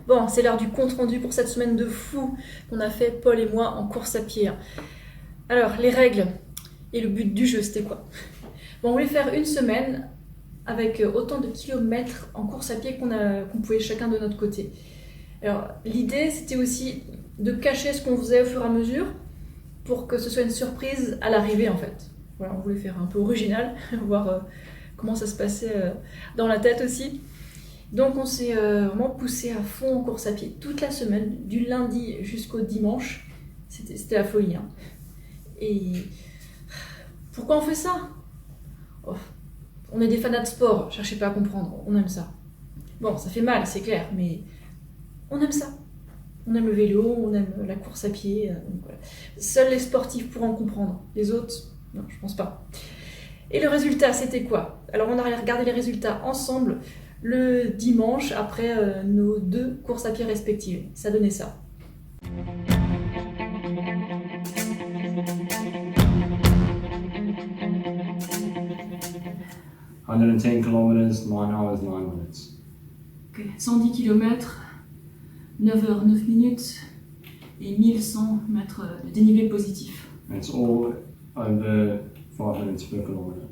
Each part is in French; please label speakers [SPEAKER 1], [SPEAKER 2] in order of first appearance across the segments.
[SPEAKER 1] Bon, c'est l'heure du compte-rendu pour cette semaine de fou qu'on a fait, Paul et moi, en course à pied. Alors, les règles et le but du jeu, c'était quoi? Bon, on voulait faire une semaine avec autant de kilomètres en course à pied qu'on pouvait chacun de notre côté. Alors, l'idée, c'était aussi de cacher ce qu'on faisait au fur et à mesure pour que ce soit une surprise à l'arrivée, en fait. Voilà, on voulait faire un peu original, voir comment ça se passait dans la tête aussi. Donc on s'est vraiment poussé à fond en course à pied toute la semaine, du lundi jusqu'au dimanche. C'était la folie. Hein. Et pourquoi on fait ça? On est des fanats de sport, cherchez pas à comprendre, on aime ça. Bon, ça fait mal, c'est clair, mais on aime ça. On aime le vélo, on aime la course à pied. Donc voilà. Seuls les sportifs pourront comprendre, les autres, non, je pense pas. Et le résultat, c'était quoi? Alors on a regardé les résultats ensemble le dimanche après nos 2 courses à pied respectives. Ça donnait ça.
[SPEAKER 2] 110 kilometers, 9 hours, 9 minutes.
[SPEAKER 1] Okay. 110 km, 9 heures, 9 minutes et 1100 mètres de dénivelé positif.
[SPEAKER 2] And it's all over 5 minutes per kilometer.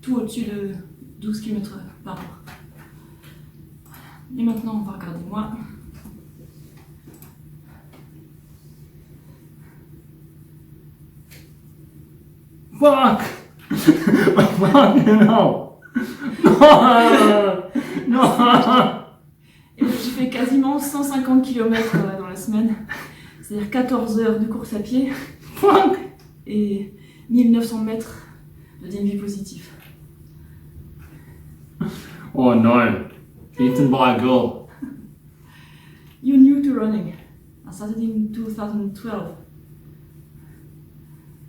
[SPEAKER 1] Tout au-dessus de 12 km par heure. Et maintenant, on va regarder moi.
[SPEAKER 2] Fuck! Fuck, no! No!
[SPEAKER 1] Et j'ai fait quasiment 150 km dans la semaine. C'est-à-dire 14 heures de course à pied.
[SPEAKER 2] Fuck!
[SPEAKER 1] Et 1900 mètres de dénivelé positif.
[SPEAKER 2] Oh no! Beaten by a girl.
[SPEAKER 1] You're new to running. I started in 2012.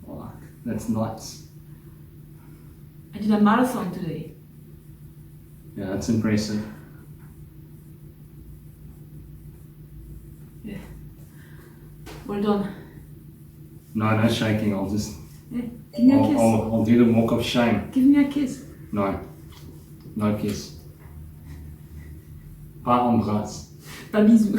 [SPEAKER 2] Fuck, that's nuts.
[SPEAKER 1] I did a marathon today.
[SPEAKER 2] Yeah, that's impressive.
[SPEAKER 1] Yeah. Well done.
[SPEAKER 2] No shaking, I'll just...
[SPEAKER 1] Yeah. Give me a kiss.
[SPEAKER 2] I'll do the walk of shame.
[SPEAKER 1] Give me a kiss.
[SPEAKER 2] No. No kiss. Pas embrasse.
[SPEAKER 1] Pas bisous.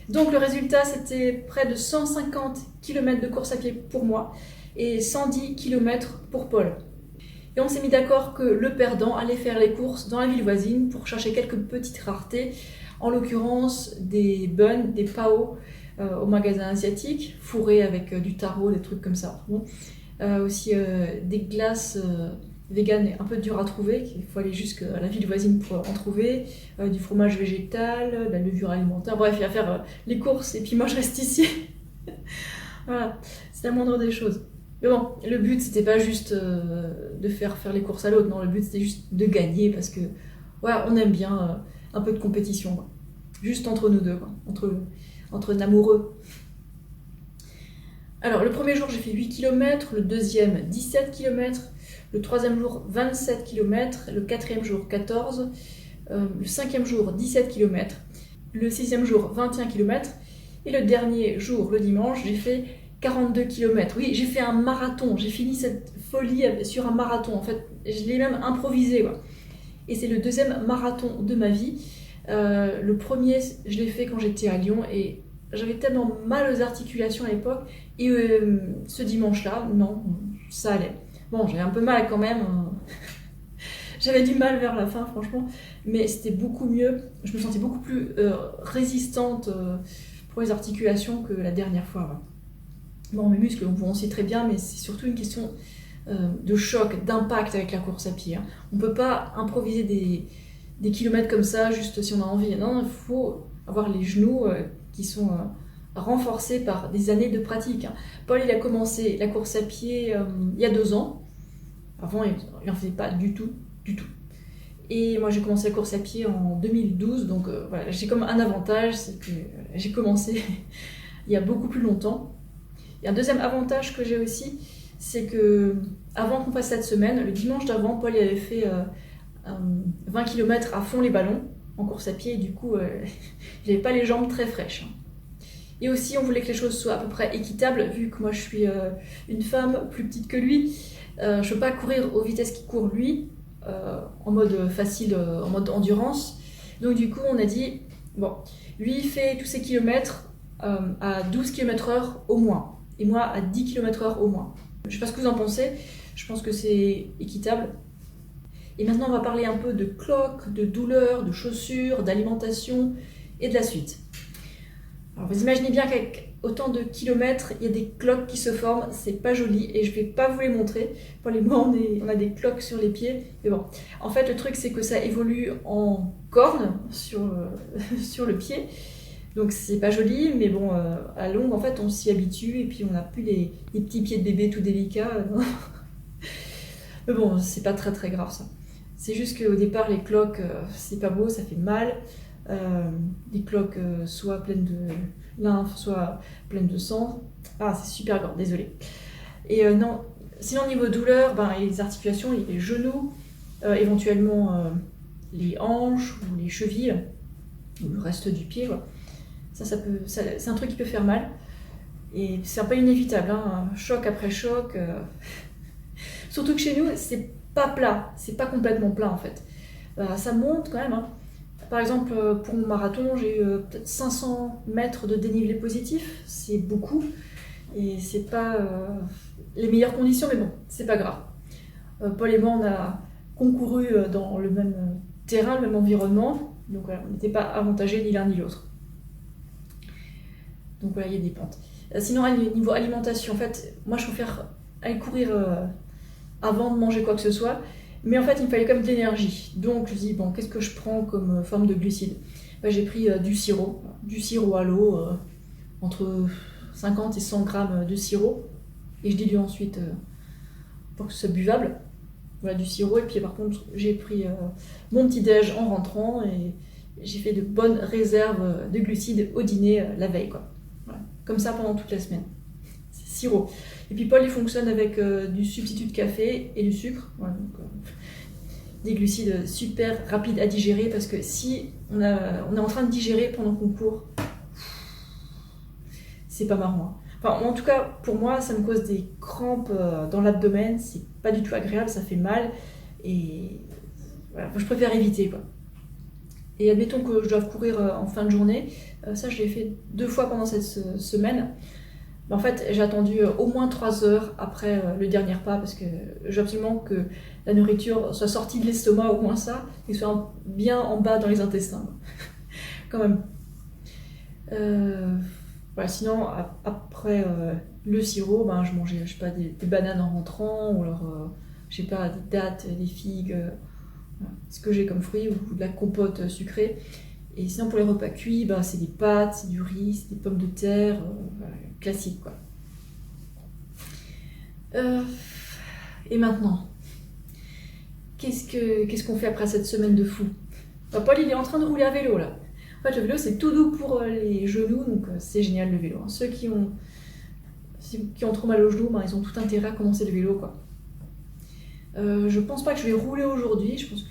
[SPEAKER 1] Donc le résultat, c'était près de 150 km de course à pied pour moi et 110 km pour Paul. Et on s'est mis d'accord que le perdant allait faire les courses dans la ville voisine pour chercher quelques petites raretés, en l'occurrence des buns, des pao au magasin asiatique, fourrés avec du taro, des trucs comme ça. Bon. Aussi des glaces vegan un peu dur à trouver, qu'il faut aller jusqu'à la ville voisine pour en trouver, du fromage végétal, de la levure alimentaire, bref, il va faire les courses et puis moi je reste ici. Voilà, c'est la moindre des choses. Mais bon, le but c'était pas juste de faire les courses à l'autre, non, le but c'était juste de gagner parce que ouais, on aime bien un peu de compétition, quoi. Juste entre nous deux, quoi. Entre amoureux. Alors, le premier jour, j'ai fait 8 km, le deuxième, 17 km, le troisième jour, 27 km, le quatrième jour, 14, le cinquième jour, 17 km, le sixième jour, 21 km, et le dernier jour, le dimanche, j'ai fait 42 km. Oui, j'ai fait un marathon, j'ai fini cette folie sur un marathon, en fait, je l'ai même improvisé, quoi. Et c'est le deuxième marathon de ma vie. Le premier, je l'ai fait quand j'étais à Lyon, et j'avais tellement mal aux articulations à l'époque, et ce dimanche-là, non, ça allait. Bon, j'avais un peu mal quand même, j'avais du mal vers la fin, franchement, mais c'était beaucoup mieux, je me sentais beaucoup plus résistante pour les articulations que la dernière fois. Ouais. Bon, mes muscles vont aussi très bien, mais c'est surtout une question de choc, d'impact avec la course à pied. Hein. On ne peut pas improviser des kilomètres comme ça, juste si on a envie. Non, il faut avoir les genoux qui sont renforcés par des années de pratique. Hein. Paul, il a commencé la course à pied il y a 2 ans. Avant, il n'en faisait pas du tout. Et moi, j'ai commencé la course à pied en 2012, donc voilà, j'ai comme un avantage, c'est que j'ai commencé il y a beaucoup plus longtemps. Et un deuxième avantage que j'ai aussi, c'est que avant qu'on fasse cette semaine, le dimanche d'avant, Paul il avait fait 20 km à fond les ballons en course à pied, et du coup, il n'avait pas les jambes très fraîches. Et aussi, on voulait que les choses soient à peu près équitables, vu que moi je suis une femme plus petite que lui. Je ne veux pas courir aux vitesses qu'il court lui, en mode facile, en mode endurance. Donc du coup, on a dit, bon, lui il fait tous ses kilomètres à 12 km/h au moins, et moi à 10 km/h au moins. Je sais pas ce que vous en pensez, je pense que c'est équitable. Et maintenant, on va parler un peu de cloques, de douleurs, de chaussures, d'alimentation et de la suite. Alors, vous imaginez bien qu'avec autant de kilomètres, il y a des cloques qui se forment, c'est pas joli et je vais pas vous les montrer. Pour les mois, on a des cloques sur les pieds, mais bon. En fait, le truc, c'est que ça évolue en cornes sur le pied, donc c'est pas joli, mais bon, à longue, en fait, on s'y habitue et puis on n'a plus les petits pieds de bébé tout délicats. Mais bon, c'est pas très très grave ça. C'est juste qu'au départ, les cloques, c'est pas beau, ça fait mal. Les cloques soit pleines de lymphe, soit pleines de sang. Ah, c'est super gore, désolé. Et non, sinon niveau douleur, les articulations, les genoux, éventuellement les hanches ou les chevilles, ou le reste du pied, quoi. C'est un truc qui peut faire mal. Et c'est un peu inévitable, hein, choc après choc. Surtout que chez nous, c'est pas plat, c'est pas complètement plat en fait. Ça monte quand même, hein. Par exemple, pour mon marathon, j'ai eu peut-être 500 mètres de dénivelé positif, c'est beaucoup. Et c'est pas les meilleures conditions, mais bon, c'est pas grave. Paul et moi, on a concouru dans le même terrain, le même environnement, donc voilà, on n'était pas avantagés ni l'un ni l'autre. Donc voilà, il y a des pentes. Sinon, niveau alimentation, en fait, moi je préfère aller courir avant de manger quoi que ce soit. Mais en fait, il me fallait quand même de l'énergie. Donc, je me dis, bon, qu'est-ce que je prends comme forme de glucides ? J'ai pris du sirop à l'eau, entre 50 et 100 grammes de sirop. Et je dilue ensuite pour que ce soit buvable. Voilà, du sirop. Et puis, par contre, j'ai pris mon petit-déj en rentrant et j'ai fait de bonnes réserves de glucides au dîner la veille, quoi. Voilà. Comme ça pendant toute la semaine. C'est sirop. Et puis Paul, il fonctionne avec du substitut de café et du sucre. Voilà, donc, des glucides super rapides à digérer parce que si on est en train de digérer pendant qu'on court, c'est pas marrant. Enfin, en tout cas, pour moi, ça me cause des crampes dans l'abdomen. C'est pas du tout agréable, ça fait mal. Et voilà, je préfère éviter, quoi. Et admettons que je doive courir en fin de journée. Ça, je l'ai fait 2 fois pendant cette semaine. En fait, j'ai attendu au moins 3 heures après le dernier repas parce que je veux absolument que la nourriture soit sortie de l'estomac, au moins ça, et soit bien en bas dans les intestins. Quand même. Voilà, sinon, après le sirop, je mangeais, je sais pas, des bananes en rentrant, ou alors, je sais pas, des dattes, des figues, voilà, ce que j'ai comme fruits, ou de la compote sucrée. Et sinon, pour les repas cuits, c'est des pâtes, c'est du riz, c'est des pommes de terre, voilà, classique, quoi. Et maintenant, qu'est-ce qu'on fait après cette semaine de fou ? Paul, il est en train de rouler à vélo, là. En fait, le vélo, c'est tout doux pour les genoux, donc c'est génial, le vélo. Hein. Ceux qui ont trop mal aux genoux, ils ont tout intérêt à commencer le vélo, quoi. Je pense pas que je vais rouler aujourd'hui, je pense que...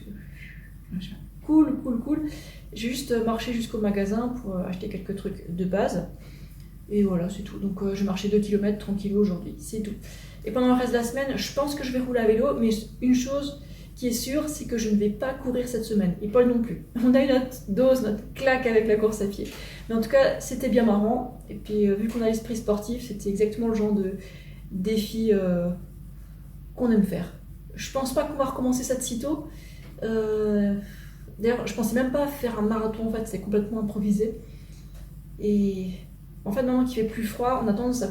[SPEAKER 1] Cool. J'ai juste marché jusqu'au magasin pour acheter quelques trucs de base. Et voilà, c'est tout. Donc je marchais 2 km tranquillou aujourd'hui, c'est tout. Et pendant le reste de la semaine, je pense que je vais rouler à vélo, mais une chose qui est sûre, c'est que je ne vais pas courir cette semaine. Et Paul non plus. On a eu notre dose, notre claque avec la course à pied. Mais en tout cas, c'était bien marrant. Et puis vu qu'on a l'esprit sportif, c'était exactement le genre de défi qu'on aime faire. Je pense pas qu'on va recommencer ça de sitôt. D'ailleurs, je pensais même pas faire un marathon, en fait, c'est complètement improvisé. Et en fait, maintenant qu'il fait plus froid, on a tendance à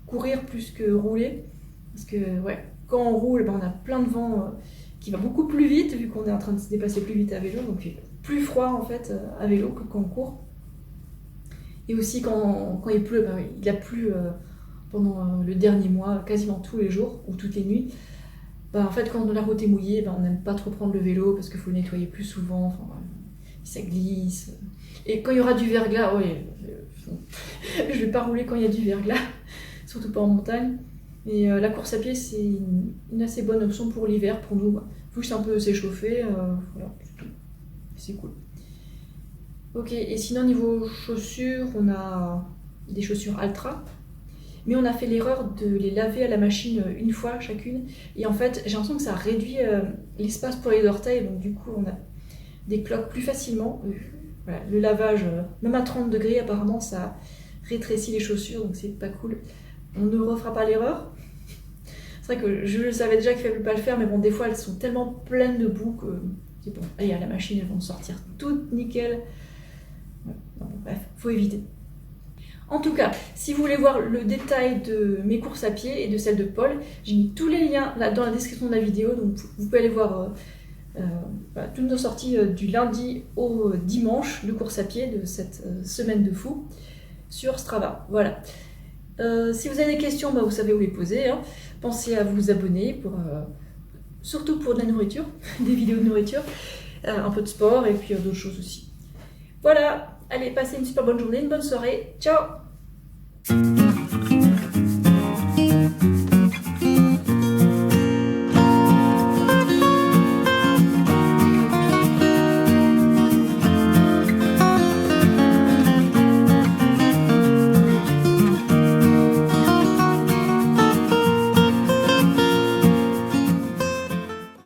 [SPEAKER 1] courir plus que rouler. Parce que, quand on roule, on a plein de vent qui va beaucoup plus vite, vu qu'on est en train de se déplacer plus vite à vélo. Donc, il fait plus froid, en fait, à vélo que quand on court. Et aussi, quand il pleut, il a plu pendant le dernier mois, quasiment tous les jours, ou toutes les nuits. En fait, quand la route est mouillée, on n'aime pas trop prendre le vélo parce qu'il faut le nettoyer plus souvent, ça glisse. Et quand il y aura du verglas, je vais pas rouler quand il y a du verglas, surtout pas en montagne. Et la course à pied, c'est une assez bonne option pour l'hiver, pour nous. Il faut juste un peu s'échauffer, voilà, c'est tout. C'est cool. Ok, et sinon, niveau chaussures, on a des chaussures Altra. Mais on a fait l'erreur de les laver à la machine une fois chacune. Et en fait, j'ai l'impression que ça réduit l'espace pour les orteils. Donc du coup, on a des cloques plus facilement. Voilà, le lavage, même à 30 degrés, apparemment, ça rétrécit les chaussures. Donc c'est pas cool. On ne refera pas l'erreur. C'est vrai que je savais déjà qu'il ne fallait pas le faire. Mais bon, des fois, elles sont tellement pleines de boue que... Bon, allez, à la machine, elles vont sortir toutes nickel. Voilà. Bon, bref, faut éviter. En tout cas, si vous voulez voir le détail de mes courses à pied et de celles de Paul, j'ai mis tous les liens là dans la description de la vidéo, donc vous pouvez aller voir voilà, toutes nos sorties du lundi au dimanche de course à pied de cette semaine de fou sur Strava. Voilà. Si vous avez des questions, bah, vous savez où les poser. Hein. Pensez à vous abonner, surtout pour de la nourriture, des vidéos de nourriture, un peu de sport et puis d'autres choses aussi. Voilà. Allez, passez une super bonne journée, une bonne soirée. Ciao!